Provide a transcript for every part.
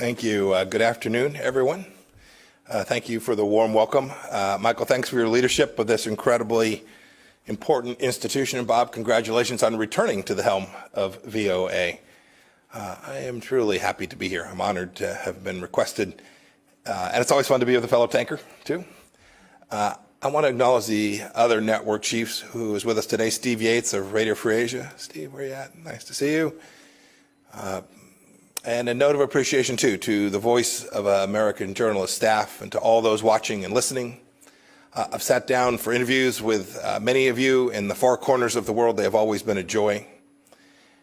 Thank you. Good afternoon, everyone. Thank you for the warm welcome. Michael, thanks for your leadership of this incredibly important institution. And Bob, congratulations on returning to the helm of VOA. I am truly happy to be here. I'm honored to have been requested. And it's always fun to be with a fellow tanker, too. I want to acknowledge the other network chiefs who is with us today. Steve Yates of Radio Free Asia. Steve, where are you at? Nice to see you. And a note of appreciation, too, to the Voice of American journalist staff and to all those watching and listening. I've sat down for interviews with many of you in the far corners of the world. They have always been a joy.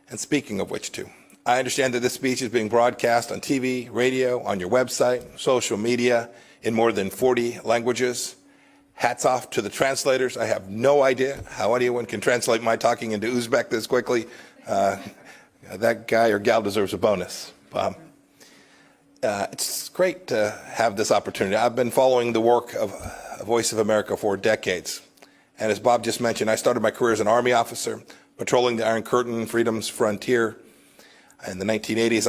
And speaking of which, too, I understand that this speech is being broadcast on TV, radio, on your website, social media, in more than 40 languages. Hats off to the translators. I have no idea how anyone can translate my talking into Uzbek this quickly. That guy or gal deserves a bonus. It's great to have this opportunity. I've been following the work of Voice of America for decades. And as Bob just mentioned, I started my career as an Army officer, patrolling the Iron Curtain, freedom's frontier. In the 1980s,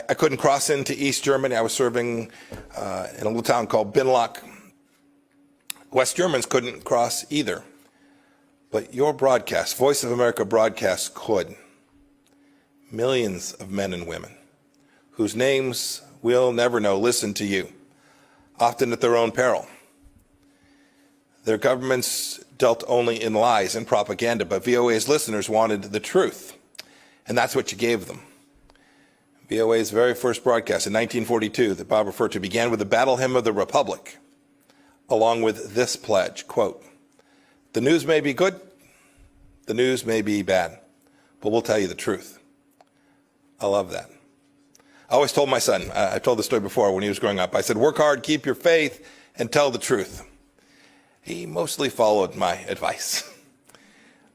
I couldn't cross into East Germany. I was serving in a little town called Binlock. West Germans couldn't cross either. But your broadcast, Voice of America broadcast, could. Millions of men and women whose names we'll never know listen to you, often at their own peril. Their governments dealt only in lies and propaganda, but VOA's listeners wanted the truth, and that's what you gave them. VOA's very first broadcast in 1942 that Bob referred to began with the Battle Hymn of the Republic, along with this pledge, quote, "The news may be good, the news may be bad, but we'll tell you the truth." I love that. I always told my son, I told the story before when he was growing up, I said, work hard, keep your faith, and tell the truth. He mostly followed my advice.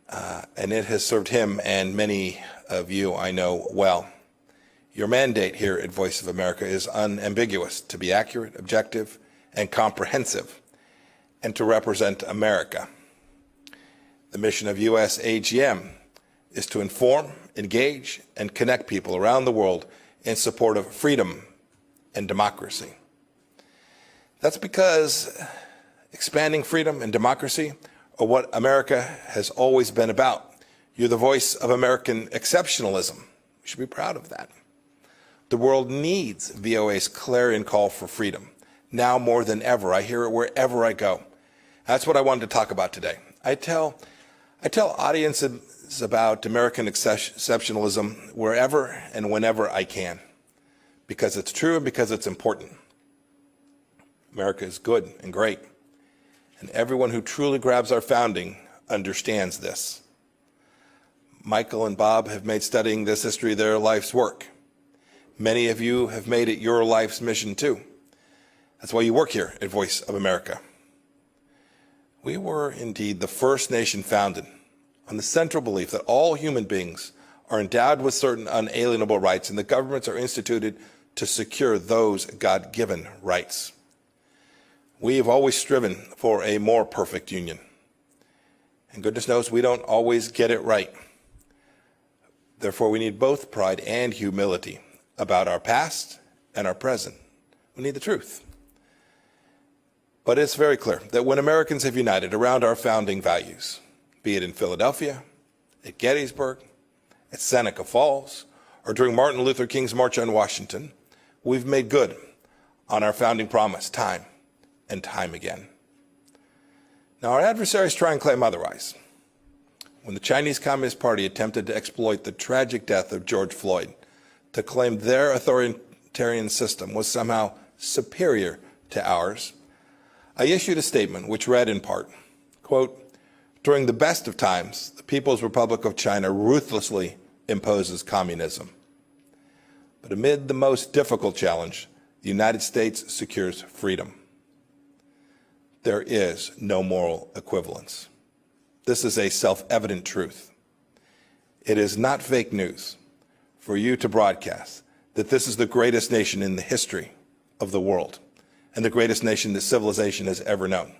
And it has served him and many of you I know well. Your mandate here at Voice of America is unambiguous, to be accurate, objective, and comprehensive, and to represent America. The mission of US AGM is to inform, engage, and connect people around the world in support of freedom and democracy. That's because expanding freedom and democracy are what America has always been about. You're the voice of American exceptionalism. We should be proud of that. The world needs VOA's clarion call for freedom. Now more than ever, I hear it wherever I go. That's what I wanted to talk about today. I tell audiences about American exceptionalism wherever and whenever I can, because it's true and because it's important. America is good and great, and everyone who truly grabs our founding understands this. Michael and Bob have made studying this history their life's work. Many of you have made it your life's mission too. That's why you work here at Voice of America. We were indeed the first nation founded on the central belief that all human beings are endowed with certain unalienable rights, and the governments are instituted to secure those God-given rights. We have always striven for a more perfect union. And goodness knows we don't always get it right. Therefore, we need both pride and humility about our past and our present. We need the truth. But it's very clear that when Americans have united around our founding values, be it in Philadelphia, at Gettysburg, at Seneca Falls, or during Martin Luther King's March on Washington, we've made good on our founding promise time and time again. Now, our adversaries try and claim otherwise. When the Chinese Communist Party attempted to exploit the tragic death of George Floyd to claim their authoritarian system was somehow superior to ours, I issued a statement which read in part, quote, "During the best of times, the People's Republic of China ruthlessly imposes communism. But amid the most difficult challenge, the United States secures freedom. There is no moral equivalence. This is a self-evident truth. It is not fake news for you to broadcast that this is the greatest nation in the history of the world and the greatest nation that civilization has ever known.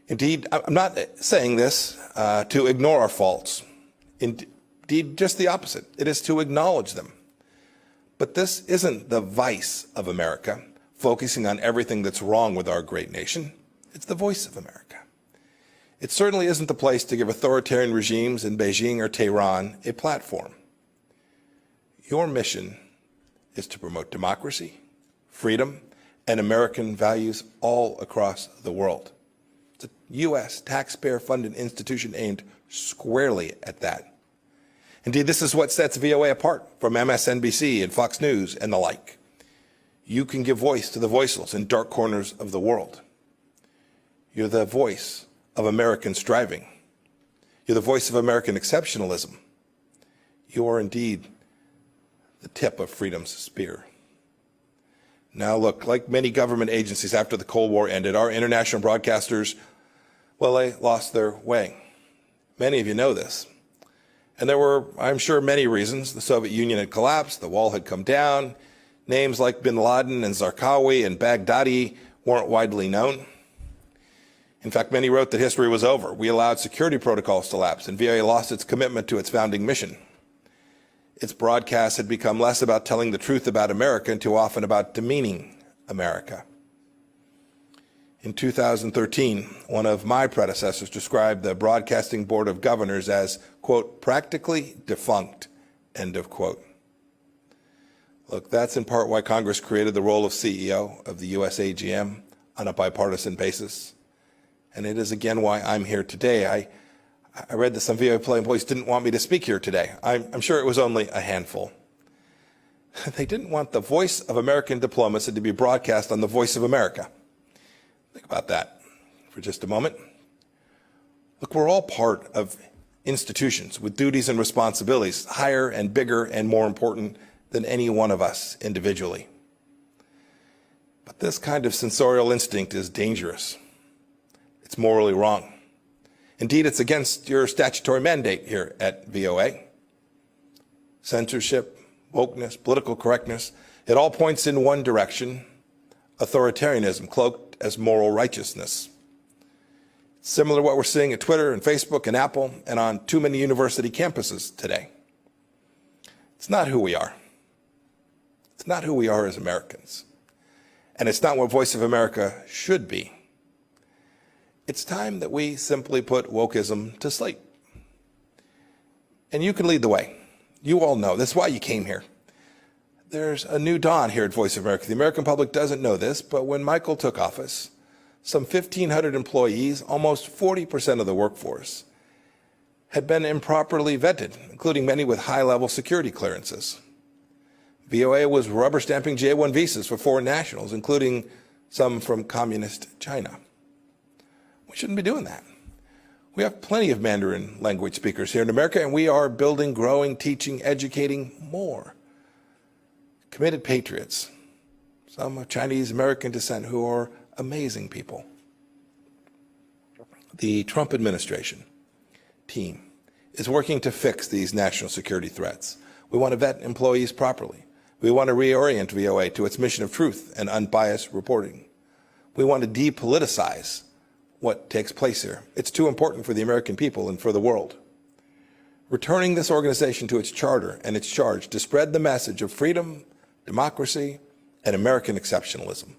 Indeed, I'm not saying this to ignore our faults. Indeed, just the opposite. It is to acknowledge them. But this isn't the vice of America, focusing on everything that's wrong with our great nation. It's the voice of America. It certainly isn't the place to give authoritarian regimes in Beijing or Tehran a platform. Your mission is to promote democracy, freedom, and American values all across the world. It's a U.S. taxpayer-funded institution aimed squarely at that. Indeed, this is what sets VOA apart from MSNBC and Fox News and the like. You can give voice to the voiceless in dark corners of the world. You're the voice of American striving. You're the voice of American exceptionalism. You are indeed the tip of freedom's spear. Now look, like many government agencies after the Cold War ended, our international broadcasters, well, they lost their way. Many of you know this. And there were, I'm sure, many reasons. The Soviet Union had collapsed, the wall had come down, names like bin Laden and Zarqawi and Baghdadi weren't widely known. In fact, many wrote that history was over. We allowed security protocols to lapse, and VOA lost its commitment to its founding mission. Its broadcasts had become less about telling the truth about America and too often about demeaning America. In 2013, one of my predecessors described the Broadcasting Board of Governors as, quote, practically defunct, end of quote. Look, that's in part why Congress created the role of CEO of the US AGM on a bipartisan basis. And it is again why I'm here today. I read that some VOA employees didn't want me to speak here today. I'm sure it was only a handful. They didn't want the voice of American diplomacy to be broadcast on the Voice of America. Think about that for just a moment. Look, we're all part of institutions with duties and responsibilities higher and bigger and more important than any one of us individually. But this kind of censorial instinct is dangerous. It's morally wrong. Indeed, it's against your statutory mandate here at VOA. Censorship, wokeness, political correctness, it all points in one direction: authoritarianism cloaked as moral righteousness. Similar to what we're seeing at Twitter and Facebook and Apple and on too many university campuses today. It's not who we are. It's not who we are as Americans. And it's not what Voice of America should be. It's time that we simply put wokeism to sleep. And you can lead the way. You all know. That's why you came here. There's a new dawn here at Voice of America. The American public doesn't know this, but when Michael took office, some 1,500 employees, almost 40% of the workforce, had been improperly vetted, including many with high-level security clearances. VOA was rubber stamping J-1 visas for foreign nationals, including some from communist China. We shouldn't be doing that. We have plenty of Mandarin language speakers here in America, and we are building, growing, teaching, educating more committed patriots, some of Chinese American descent who are amazing people. The Trump administration team is working to fix these national security threats. We want to vet employees properly. We want to reorient VOA to its mission of truth and unbiased reporting. We want to depoliticize what takes place here. It's too important for the American people and for the world. Returning this organization to its charter and its charge to spread the message of freedom, democracy, and American exceptionalism.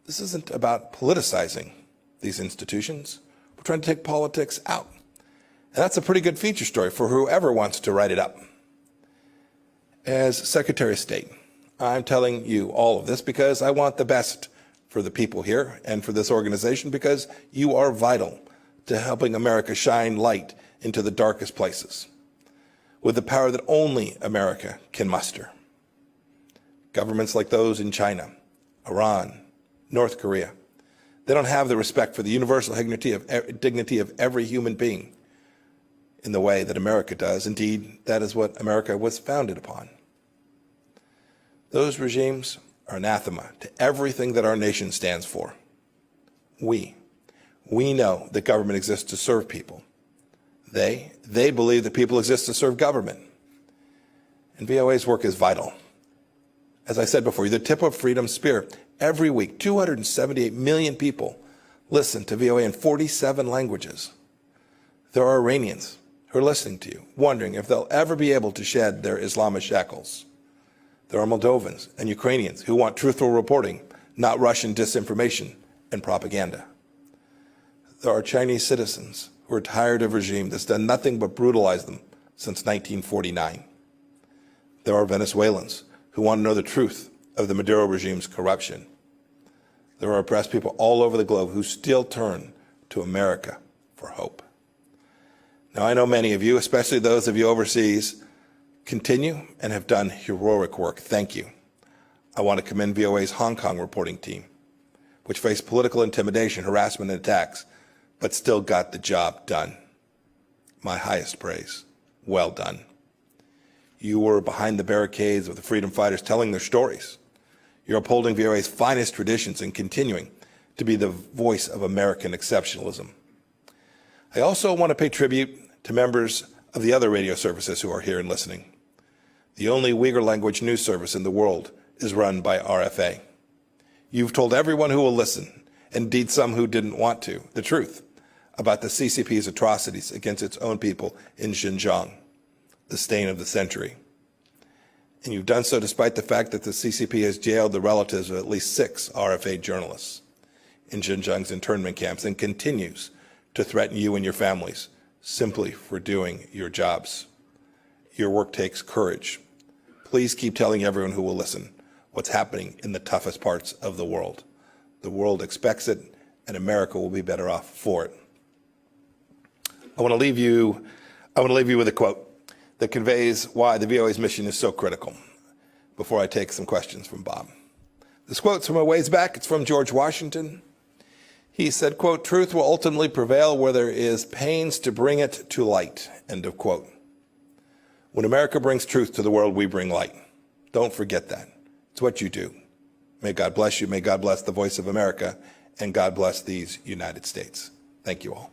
This isn't about politicizing these institutions. We're trying to take politics out. And that's a pretty good feature story for whoever wants to write it up. As Secretary of State, I'm telling you all of this because I want the best for the people here and for this organization, because you are vital to helping America shine light into the darkest places with the power that only America can muster. Governments like those in China, Iran, North Korea, they don't have the respect for the universal dignity of every human being in the way that America does. Indeed, that is what America was founded upon. Those regimes are anathema to everything that our nation stands for. We know that government exists to serve people. They believe that people exist to serve government. And VOA's work is vital. As I said before, you're the tip of freedom's spear. Every week, 278 million people listen to VOA in 47 languages. There are Iranians who are listening to you, wondering if they'll ever be able to shed their Islamist shackles. There are Moldovans and Ukrainians who want truthful reporting, not Russian disinformation and propaganda. There are Chinese citizens who are tired of a regime that's done nothing but brutalize them since 1949. There are Venezuelans who want to know the truth of the Maduro regime's corruption. There are oppressed people all over the globe who still turn to America for hope. Now, I know many of you, especially those of you overseas, continue and have done heroic work. Thank you. I want to commend VOA's Hong Kong reporting team, which faced political intimidation, harassment, and attacks, but still got the job done. My highest praise. Well done. You were behind the barricades of the freedom fighters telling their stories. You're upholding VOA's finest traditions and continuing to be the voice of American exceptionalism. I also want to pay tribute to members of the other radio services who are here and listening. The only Uyghur language news service in the world is run by RFA. You've told everyone who will listen, indeed some who didn't want to, the truth about the CCP's atrocities against its own people in Xinjiang, the stain of the century. And you've done so despite the fact that the CCP has jailed the relatives of at least 6 RFA journalists in Xinjiang's internment camps and continues to threaten you and your families simply for doing your jobs. Your work takes courage. Please keep telling everyone who will listen what's happening in the toughest parts of the world. The world expects it, and America will be better off for it. I want to leave you with a quote that conveys why the VOA's mission is so critical before I take some questions from Bob. This quote's from a ways back. It's from George Washington. He said, quote, "Truth will ultimately prevail where there is pains to bring it to light," end of quote. When America brings truth to the world, we bring light. Don't forget that. It's what you do. May God bless you. May God bless the voice of America, and God bless these United States. Thank you all.